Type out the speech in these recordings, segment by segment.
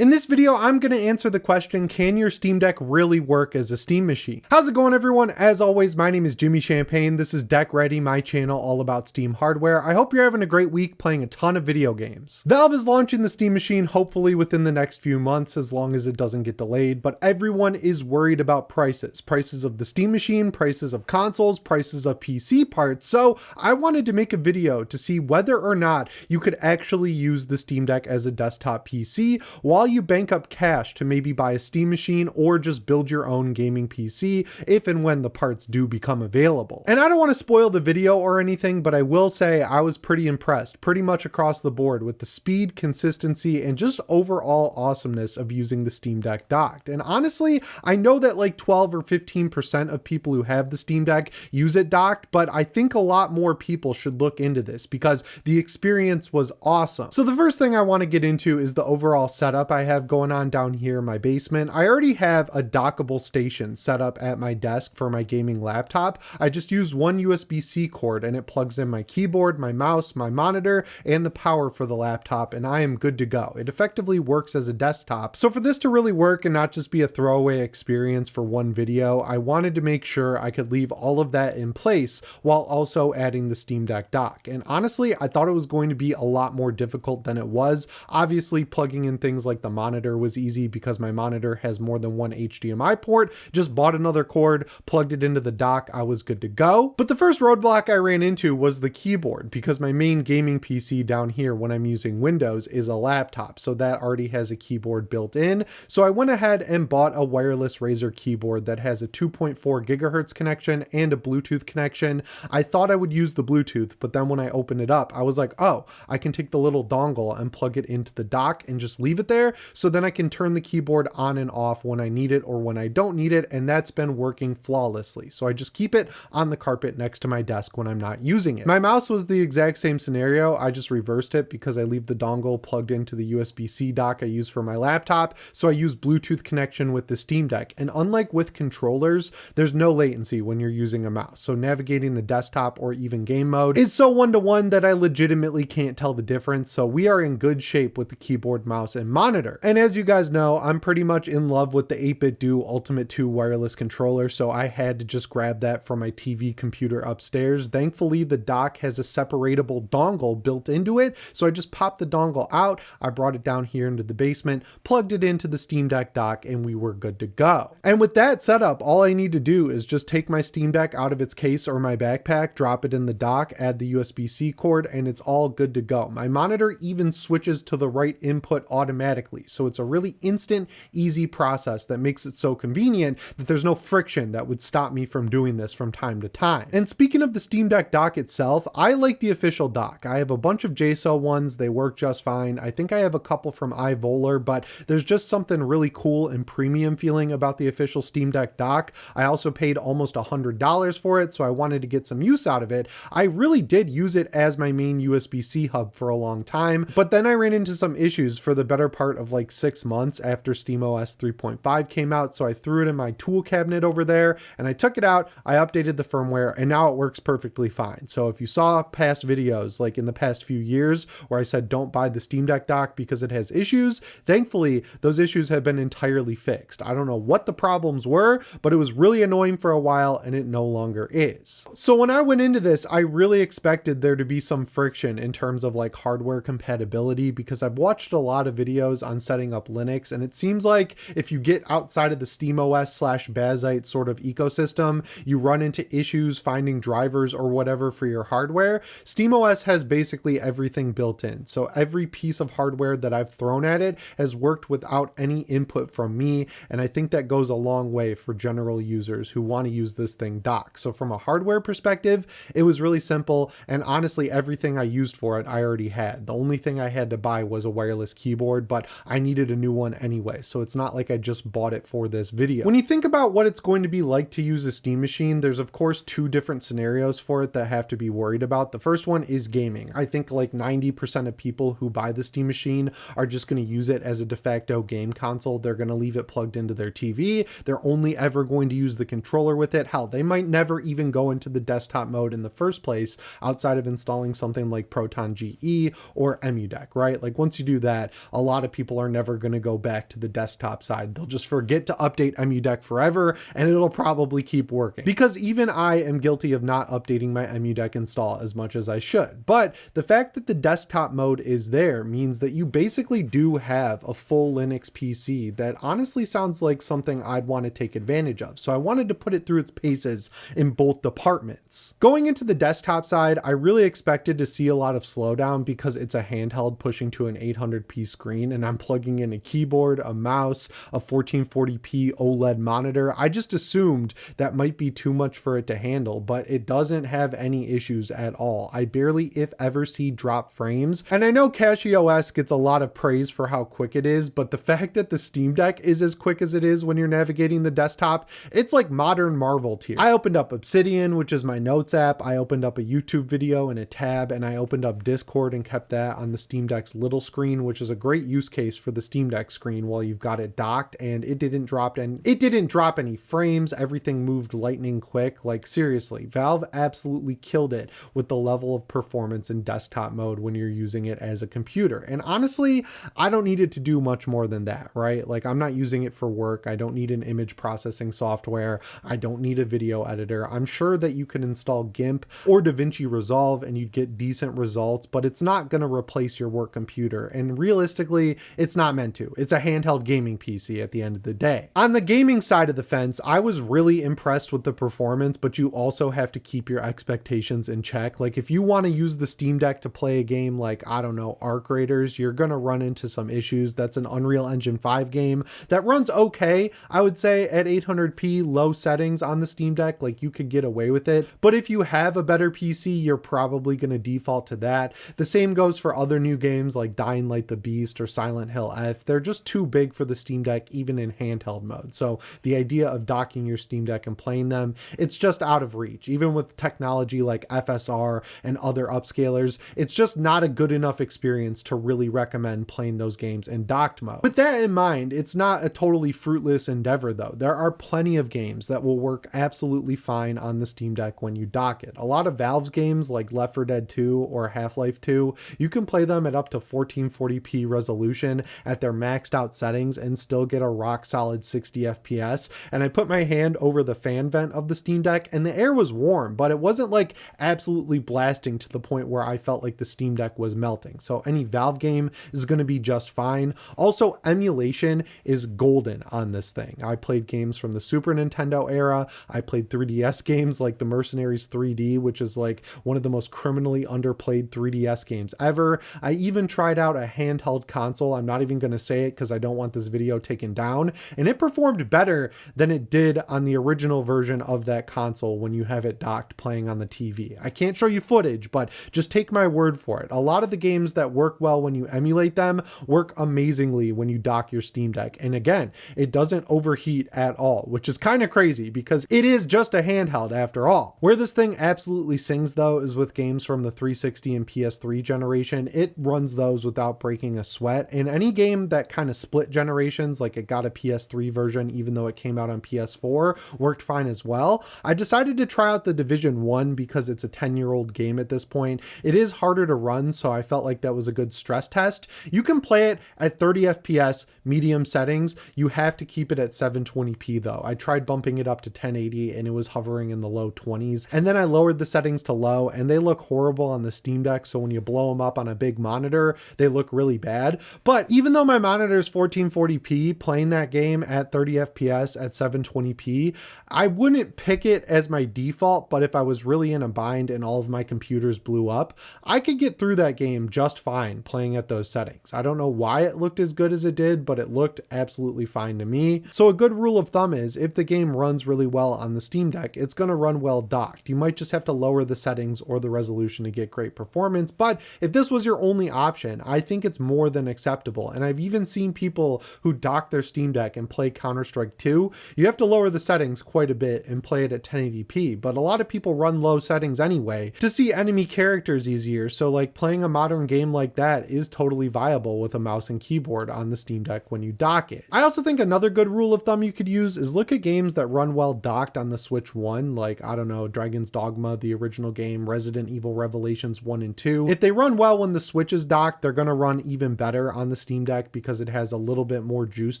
In this video, I'm going to answer the question, can your Steam Deck really work as a Steam machine? How's it going, everyone? As always, my name is Jimmy Champagne. This is Deck Ready, my channel all about Steam hardware. I hope you're having a great week playing a ton of video games. Valve is launching the Steam machine hopefully within the next few months, as long as it doesn't get delayed, but everyone is worried about prices. Prices of the Steam machine, prices of consoles, prices of PC parts. So I wanted to make a video to see whether or not you could actually use the Steam Deck as a desktop PC while you bank up cash to maybe buy a Steam machine or just build your own gaming PC if and when the parts do become available. And I don't want to spoil the video or anything, but I will say I was pretty impressed pretty much across the board with the speed, consistency, and just overall awesomeness of using the Steam Deck docked. And honestly, I know that like 12 or 15% of people who have the Steam Deck use it docked, but I think a lot more people should look into this because the experience was awesome. So the first thing I want to get into is the overall setup I have going on down here in my basement. I already have a dockable station set up at my desk for my gaming laptop. I just use one USB-C cord and it plugs in my keyboard, my mouse, my monitor, and the power for the laptop, and I am good to go. It effectively works as a desktop. So for this to really work and not just be a throwaway experience for one video, I wanted to make sure I could leave all of that in place while also adding the Steam Deck dock. And honestly, I thought it was going to be a lot more difficult than it was. Obviously, plugging in things like the monitor was easy because my monitor has more than one HDMI port. Just bought another cord, plugged it into the dock, I was good to go. But the first roadblock I ran into was the keyboard, because my main gaming PC down here when I'm using Windows is a laptop, so that already has a keyboard built in. So I went ahead and bought a wireless Razer keyboard that has a 2.4 gigahertz connection and a Bluetooth connection. I thought I would use the Bluetooth, but then when I opened it up, I was like, oh, I can take the little dongle and plug it into the dock and just leave it there. So then I can turn the keyboard on and off when I need it or when I don't need it. And that's been working flawlessly. So I just keep it on the carpet next to my desk when I'm not using it. My mouse was the exact same scenario. I just reversed it because I leave the dongle plugged into the USB-C dock I use for my laptop. So I use Bluetooth connection with the Steam Deck. And unlike with controllers, there's no latency when you're using a mouse. So navigating the desktop or even game mode is so one-to-one that I legitimately can't tell the difference. So we are in good shape with the keyboard, mouse, and monitor. And as you guys know, I'm pretty much in love with the 8BitDo Ultimate 2 wireless controller, so I had to just grab that from my TV computer upstairs. Thankfully, the dock has a separatable dongle built into it, so I just popped the dongle out, I brought it down here into the basement, plugged it into the Steam Deck dock, and we were good to go. And with that setup, all I need to do is just take my Steam Deck out of its case or my backpack, drop it in the dock, add the USB-C cord, and it's all good to go. My monitor even switches to the right input automatically, so it's a really instant, easy process that makes it so convenient that there's no friction that would stop me from doing this from time to time. And speaking of the Steam Deck dock itself, I like the official dock. I have a bunch of JSO ones, they work just fine. I think I have a couple from iVolar, but there's just something really cool and premium feeling about the official Steam Deck dock. I also paid almost $100 for it, so I wanted to get some use out of it. I really did use it as my main USB-C hub for a long time, but then I ran into some issues for the better part of like 6 months after SteamOS 3.5 came out, so I threw it in my tool cabinet over there and I took it out, I updated the firmware, and now it works perfectly fine. So if you saw past videos like in the past few years where I said don't buy the Steam Deck dock because it has issues, thankfully those issues have been entirely fixed. I don't know what the problems were, but it was really annoying for a while and it no longer is. So when I went into this, I really expected there to be some friction in terms of like hardware compatibility, because I've watched a lot of videos on setting up Linux, and it seems like if you get outside of the SteamOS/Bazzite sort of ecosystem, you run into issues finding drivers or whatever for your hardware. SteamOS has basically everything built in, so every piece of hardware that I've thrown at it has worked without any input from me, and I think that goes a long way for general users who want to use this thing docked. So from a hardware perspective, it was really simple, and honestly everything I used for it I already had. The only thing I had to buy was a wireless keyboard, but I needed a new one anyway, so it's not like I just bought it for this video. When you think about what it's going to be like to use a Steam machine, there's of course two different scenarios for it that have to be worried about. The first one is gaming. I think like 90% of people who buy the Steam machine are just going to use it as a de facto game console. They're going to leave it plugged into their TV. They're only ever going to use the controller with it. Hell, they might never even go into the desktop mode in the first place outside of installing something like Proton GE or EmuDeck, right? Like once you do that, a lot of people people are never going to go back to the desktop side. They'll just forget to update EmuDeck forever, and it'll probably keep working. Because even I am guilty of not updating my EmuDeck install as much as I should. But the fact that the desktop mode is there means that you basically do have a full Linux PC that honestly sounds like something I'd want to take advantage of. So I wanted to put it through its paces in both departments. Going into the desktop side, I really expected to see a lot of slowdown because it's a handheld pushing to an 800p screen, and I'm plugging in a keyboard, a mouse, a 1440p OLED monitor. I just assumed that might be too much for it to handle, but it doesn't have any issues at all. I barely, if ever, see drop frames. And I know CachyOS gets a lot of praise for how quick it is, but the fact that the Steam Deck is as quick as it is when you're navigating the desktop, it's like modern Marvel tier. I opened up Obsidian, which is my notes app. I opened up a YouTube video in a tab, and I opened up Discord and kept that on the Steam Deck's little screen, which is a great use case for the Steam Deck screen while you've got it docked, and it didn't drop any frames. Everything moved lightning quick. Like seriously, Valve absolutely killed it with the level of performance in desktop mode when you're using it as a computer. And honestly, I don't need it to do much more than that, right? Like I'm not using it for work. I don't need an image processing software. I don't need a video editor. I'm sure that you can install GIMP or DaVinci Resolve and you'd get decent results, but it's not going to replace your work computer. And realistically, it's not meant to. It's a handheld gaming PC at the end of the day. On the gaming side of the fence, I was really impressed with the performance, but you also have to keep your expectations in check. Like if you want to use the Steam Deck to play a game like, I don't know, Arc Raiders, you're going to run into some issues. That's an Unreal Engine 5 game that runs okay, I would say, at 800p low settings on the Steam Deck. Like you could get away with it. But if you have a better PC, you're probably going to default to that. The same goes for other new games like Dying Light the Beast or Silent Hill F. They're just too big for the Steam Deck, even in handheld mode. So the idea of docking your Steam Deck and playing them, it's just out of reach. Even with technology like FSR and other upscalers, it's just not a good enough experience to really recommend playing those games in docked mode. With that in mind, it's not a totally fruitless endeavor though. There are plenty of games that will work absolutely fine on the Steam Deck when you dock it. A lot of Valve's games like Left 4 Dead 2 or Half-Life 2, you can play them at up to 1440p resolution at their maxed out settings and still get a rock solid 60 FPS. And I put my hand over the fan vent of the Steam Deck and the air was warm, but it wasn't like absolutely blasting to the point where I felt like the Steam Deck was melting. So any Valve game is going to be just fine. Also, emulation is golden on this thing. I played games from the Super Nintendo era. I played 3DS games like the Mercenaries 3D, which is like one of the most criminally underplayed 3DS games ever. I even tried out a handheld console. I'm not even going to say it because I don't want this video taken down. And it performed better than it did on the original version of that console when you have it docked playing on the TV. I can't show you footage, but just take my word for it. A lot of the games that work well when you emulate them work amazingly when you dock your Steam Deck. And again, it doesn't overheat at all, which is kind of crazy because it is just a handheld after all. Where this thing absolutely sings though is with games from the 360 and PS3 generation. It runs those without breaking a sweat. And any game that kind of split generations, like it got a PS3 version even though it came out on PS4, worked fine as well. I decided to try out the Division 1 because it's a 10-year-old game at this point. It is harder to run, so I felt like that was a good stress test. You can play it at 30 FPS medium settings. You have to keep it at 720p though. I tried bumping it up to 1080 and it was hovering in the low 20s. And then I lowered the settings to low and they look horrible on the Steam Deck. So when you blow them up on a big monitor, they look really bad. But even though my monitor is 1440p, playing that game at 30 FPS at 720p, I wouldn't pick it as my default, but if I was really in a bind and all of my computers blew up, I could get through that game just fine playing at those settings. I don't know why it looked as good as it did, but it looked absolutely fine to me. So a good rule of thumb is if the game runs really well on the Steam Deck, it's going to run well docked. You might just have to lower the settings or the resolution to get great performance, but if this was your only option, I think it's more than acceptable. And I've even seen people who dock their Steam Deck and play Counter-Strike 2. You have to lower the settings quite a bit and play it at 1080p, but a lot of people run low settings anyway to see enemy characters easier. So like playing a modern game like that is totally viable with a mouse and keyboard on the Steam Deck when you dock it. I also think another good rule of thumb you could use is look at games that run well docked on the Switch 1, like, I don't know, Dragon's Dogma, the original game, Resident Evil Revelations 1 and 2. If they run well when the Switch is docked, they're going to run even better on on the Steam Deck because it has a little bit more juice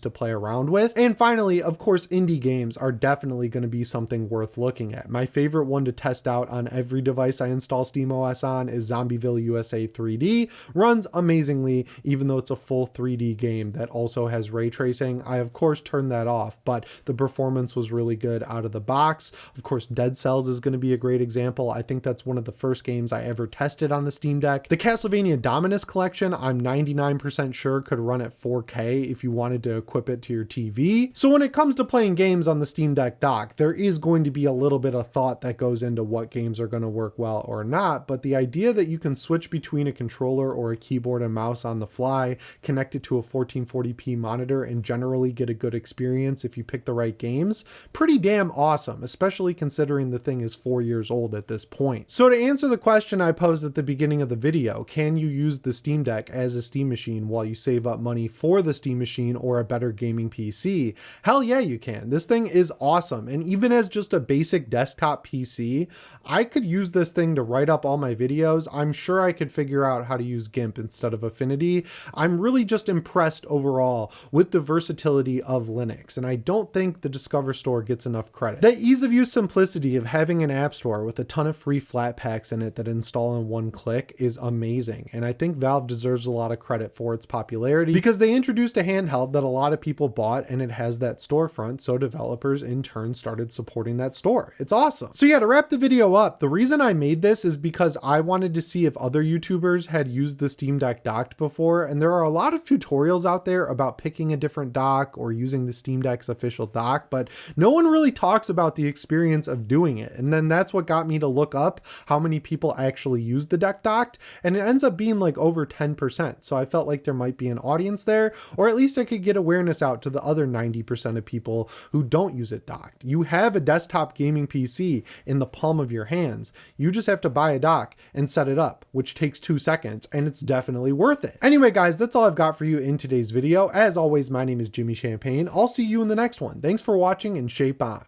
to play around with. And finally, of course, indie games are definitely going to be something worth looking at. My favorite one to test out on every device I install SteamOS on is Zombieville USA 3D. Runs amazingly, even though it's a full 3D game that also has ray tracing. I of course turned that off, but the performance was really good out of the box. Of course, Dead Cells is going to be a great example. I think that's one of the first games I ever tested on the Steam Deck. The Castlevania Dominus collection, I'm 99% sure could run at 4K if you wanted to equip it to your TV. So when it comes to playing games on the Steam Deck dock, there is going to be a little bit of thought that goes into what games are going to work well or not, but the idea that you can switch between a controller or a keyboard and mouse on the fly, connect it to a 1440p monitor, and generally get a good experience if you pick the right games, pretty damn awesome, especially considering the thing is 4 years old at this point. So to answer the question I posed at the beginning of the video, can you use the Steam Deck as a Steam machine while you save up money for the Steam machine or a better gaming PC? Hell yeah, you can. This thing is awesome. And even as just a basic desktop PC, I could use this thing to write up all my videos. I'm sure I could figure out how to use GIMP instead of Affinity. I'm really just impressed overall with the versatility of Linux, and I don't think the Discover Store gets enough credit. The ease of use simplicity of having an app store with a ton of free flat packs in it that install in one click is amazing, and I think Valve deserves a lot of credit for its popularity because they introduced a handheld that a lot of people bought, and it has that storefront, so developers in turn started supporting that store. It's awesome. So yeah, to wrap the video up, the reason I made this is because I wanted to see if other YouTubers had used the Steam Deck docked before, and there are a lot of tutorials out there about picking a different dock or using the Steam Deck's official dock, but no one really talks about the experience of doing it. And then that's what got me to look up how many people actually use the deck docked, and it ends up being like over 10%. So I felt like there might be an audience there, or at least I could get awareness out to the other 90% of people who don't use it docked. You have a desktop gaming PC in the palm of your hands. You just have to buy a dock and set it up, which takes 2 seconds, and it's definitely worth it. Anyway, guys, that's all I've got for you in today's video. As always, my name is Jimmy Champagne. I'll see you in the next one. Thanks for watching, and shape on.